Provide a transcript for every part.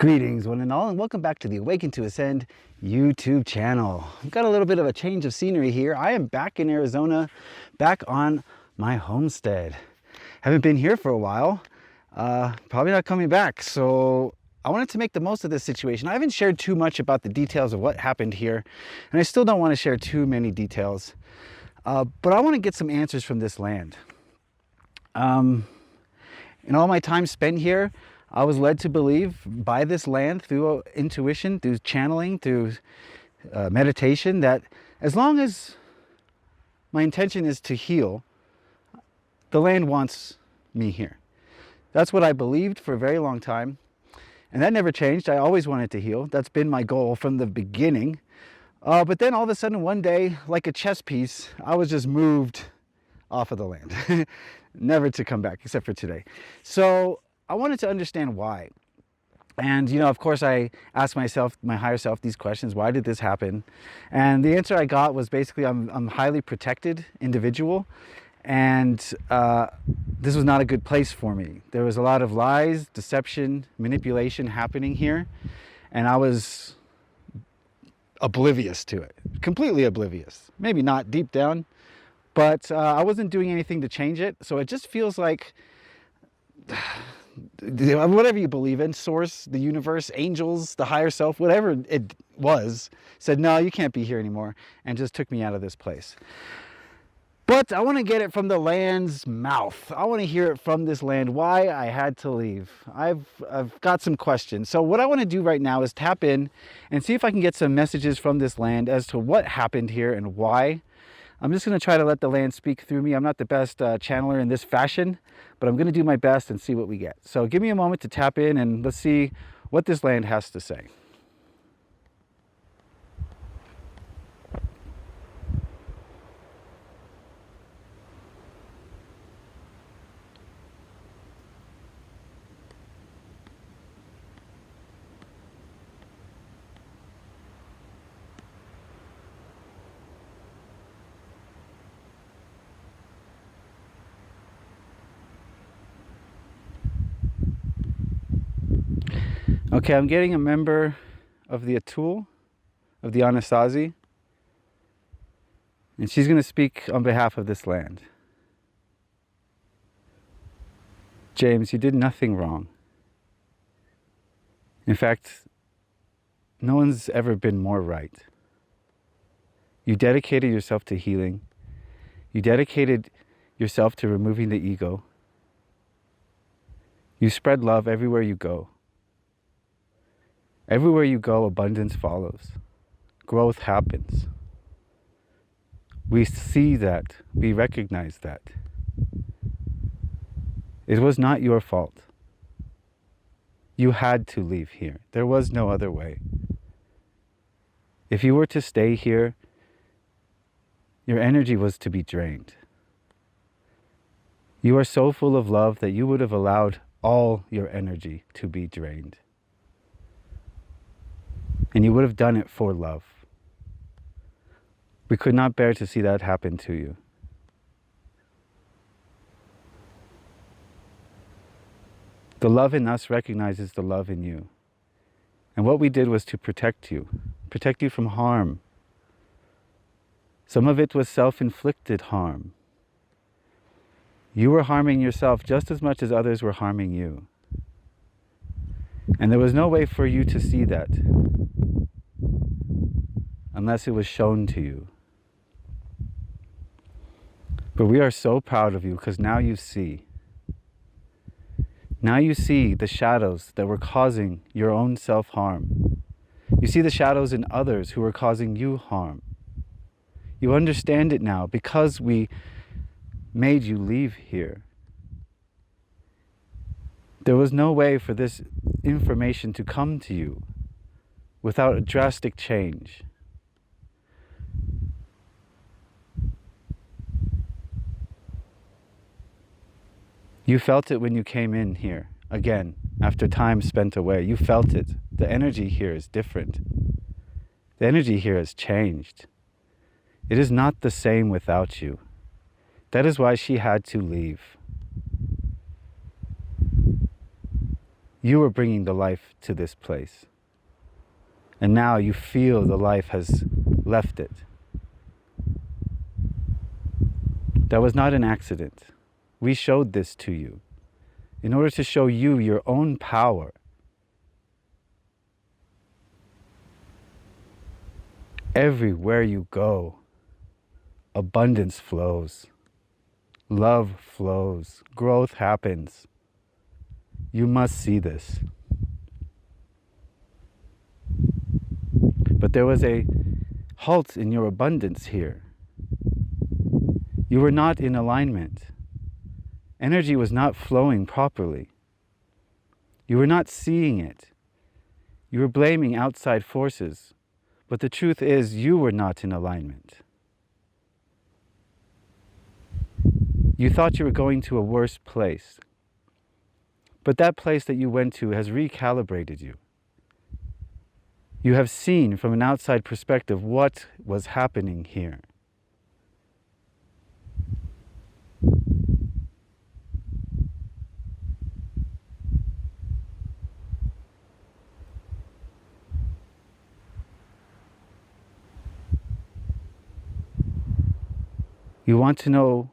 Greetings one and all, and welcome back to the Awaken to Ascend YouTube channel. I've got a little bit of a change of scenery here. I am back in Arizona, back on my homestead. Haven't been here for a while, probably not coming back, so I wanted to make the most of this situation. I haven't shared too much about the details of what happened here, and I still don't want to share too many details, but I want to get some answers from this land. In all my time spent here, I was led to believe by this land through intuition, through channeling, through meditation, that as long as my intention is to heal, the land wants me here. That's what I believed for a very long time, and that never changed. I always wanted to heal. That's been my goal from the beginning. But then all of a sudden one day, like a chess piece, I was just moved off of the land, never to come back except for today. So I wanted to understand why. And, of course, I asked myself, my higher self, these questions. Why did this happen? And the answer I got was basically I'm a highly protected individual. And this was not a good place for me. There was a lot of lies, deception, manipulation happening here. And I was oblivious to it, completely oblivious. Maybe not deep down, but I wasn't doing anything to change it. So it just feels like whatever you believe in, source, the universe, angels, the higher self, whatever it was, said, no, you can't be here anymore, and just took me out of this place. But I want to get it from the land's mouth. I want to hear it from this land, why I had to leave. I've got some questions. So what I want to do right now is tap in and see if I can get some messages from this land as to what happened here and why. I'm just going to try to let the land speak through me. I'm not the best channeler in this fashion, but I'm going to do my best and see what we get. So give me a moment to tap in and let's see what this land has to say. Okay, I'm getting a member of the Atul, of the Anasazi, and she's going to speak on behalf of this land. James, you did nothing wrong. In fact, no one's ever been more right. You dedicated yourself to healing. You dedicated yourself to removing the ego. You spread love everywhere you go. Everywhere you go, abundance follows. Growth happens. We see that. We recognize that. It was not your fault. You had to leave here. There was no other way. If you were to stay here, your energy was to be drained. You are so full of love that you would have allowed all your energy to be drained. And you would have done it for love. We could not bear to see that happen to you. The love in us recognizes the love in you. And what we did was to protect you from harm. Some of it was self-inflicted harm. You were harming yourself just as much as others were harming you. And there was no way for you to see that unless it was shown to you. But we are so proud of you because now you see. Now you see the shadows that were causing your own self-harm. You see the shadows in others who were causing you harm. You understand it now because we made you leave here. There was no way for this information to come to you without a drastic change. You felt it when you came in here, again, after time spent away. You felt it. The energy here is different. The energy here has changed. It is not the same without you. That is why she had to leave. You were bringing the life to this place. And now you feel the life has left it. That was not an accident. We showed this to you in order to show you your own power. Everywhere you go, abundance flows, love flows, growth happens. You must see this. But there was a halt in your abundance here. You were not in alignment. Energy was not flowing properly. You were not seeing it. You were blaming outside forces. But the truth is, you were not in alignment. You thought you were going to a worse place. But that place that you went to has recalibrated you. You have seen from an outside perspective what was happening here. You want to know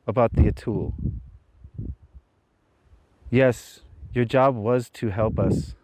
about the Atul. Yes, your job was to help us.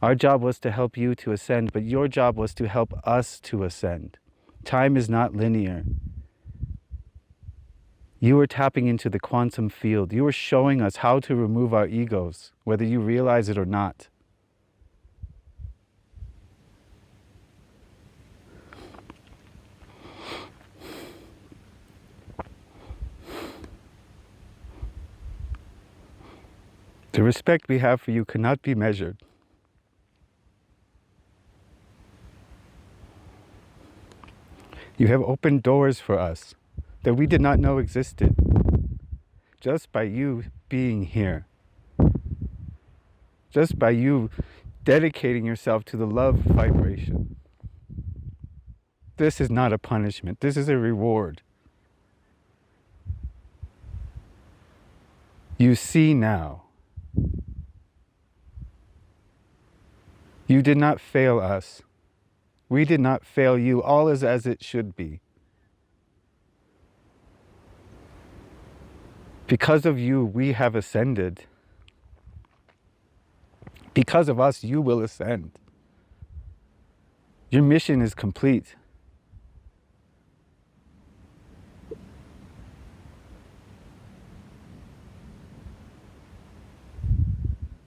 Our job was to help you to ascend, but your job was to help us to ascend. Time is not linear. You were tapping into the quantum field. You were showing us how to remove our egos, whether you realize it or not. The respect we have for you cannot be measured. You have opened doors for us that we did not know existed, just by you being here, just by you dedicating yourself to the love vibration. This is not a punishment, this is a reward. You see now. You did not fail us. We did not fail you. All is as it should be. Because of you, we have ascended. Because of us, you will ascend. Your mission is complete.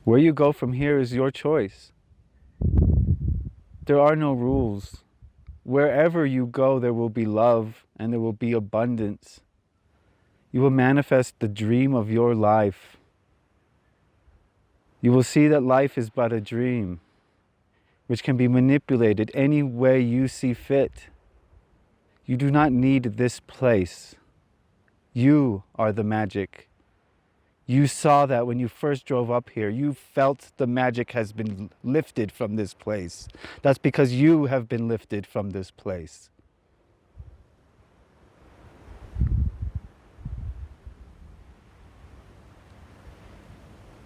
Where you go from here is your choice. There are no rules. Wherever you go, there will be love and there will be abundance. You will manifest the dream of your life. You will see that life is but a dream, which can be manipulated any way you see fit. You do not need this place. You are the magic. You saw that when you first drove up here. You felt the magic has been lifted from this place. That's because you have been lifted from this place.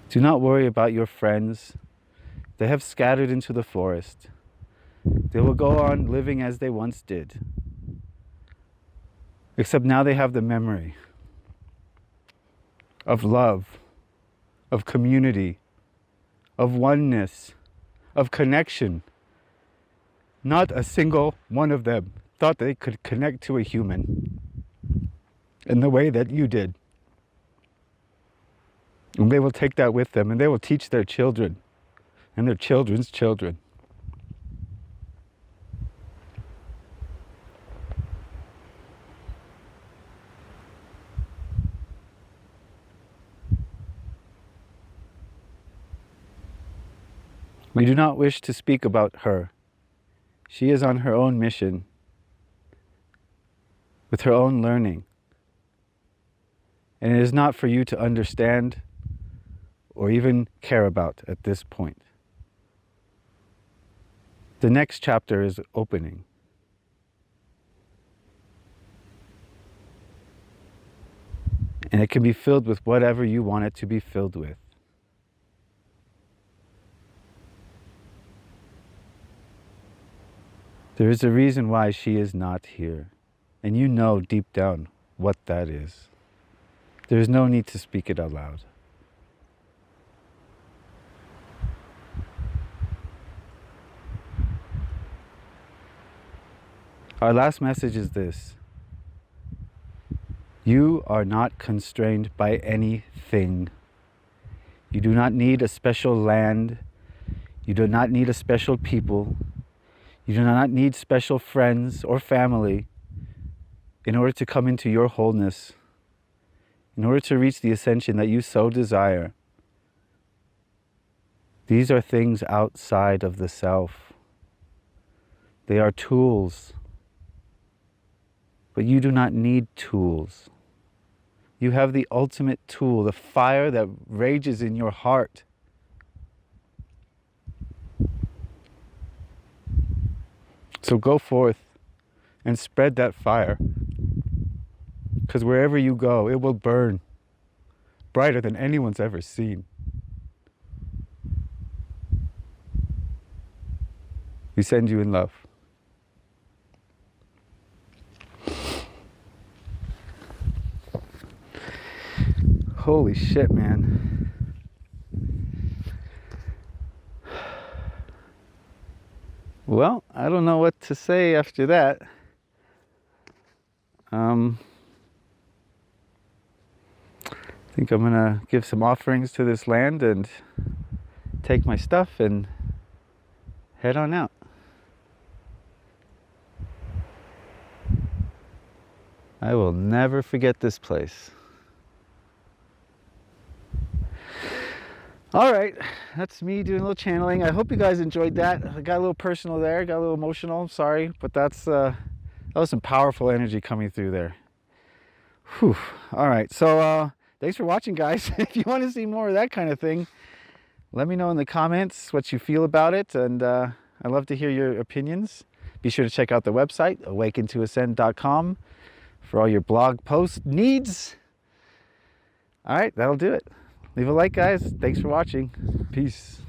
Do not worry about your friends. They have scattered into the forest. They will go on living as they once did. Except now they have the memory of love, of community, of oneness, of connection. Not a single one of them thought they could connect to a human in the way that you did. And they will take that with them and they will teach their children and their children's children. We do not wish to speak about her. She is on her own mission, with her own learning. And it is not for you to understand or even care about at this point. The next chapter is opening. And it can be filled with whatever you want it to be filled with. There is a reason why she is not here. And you know deep down what that is. There is no need to speak it out loud. Our last message is this. You are not constrained by anything. You do not need a special land. You do not need a special people. You do not need special friends or family in order to come into your wholeness, in order to reach the ascension that you so desire. These are things outside of the self. They are tools. But you do not need tools. You have the ultimate tool, the fire that rages in your heart. So go forth and spread that fire. Because wherever you go, it will burn brighter than anyone's ever seen. We send you in love. Holy shit, man. Well, I don't know what to say after that. I think I'm gonna give some offerings to this land and take my stuff and head on out. I will never forget this place. All right, that's me doing a little channeling. I hope you guys enjoyed that. I got a little personal there, got a little emotional. I'm sorry, but that was some powerful energy coming through there. Whew. All right, so thanks for watching, guys. If you want to see more of that kind of thing, let me know in the comments what you feel about it, and I'd love to hear your opinions. Be sure to check out the website, awakentoascend.com, for all your blog post needs. All right, that'll do it. Leave a like, guys. Thanks for watching. Peace.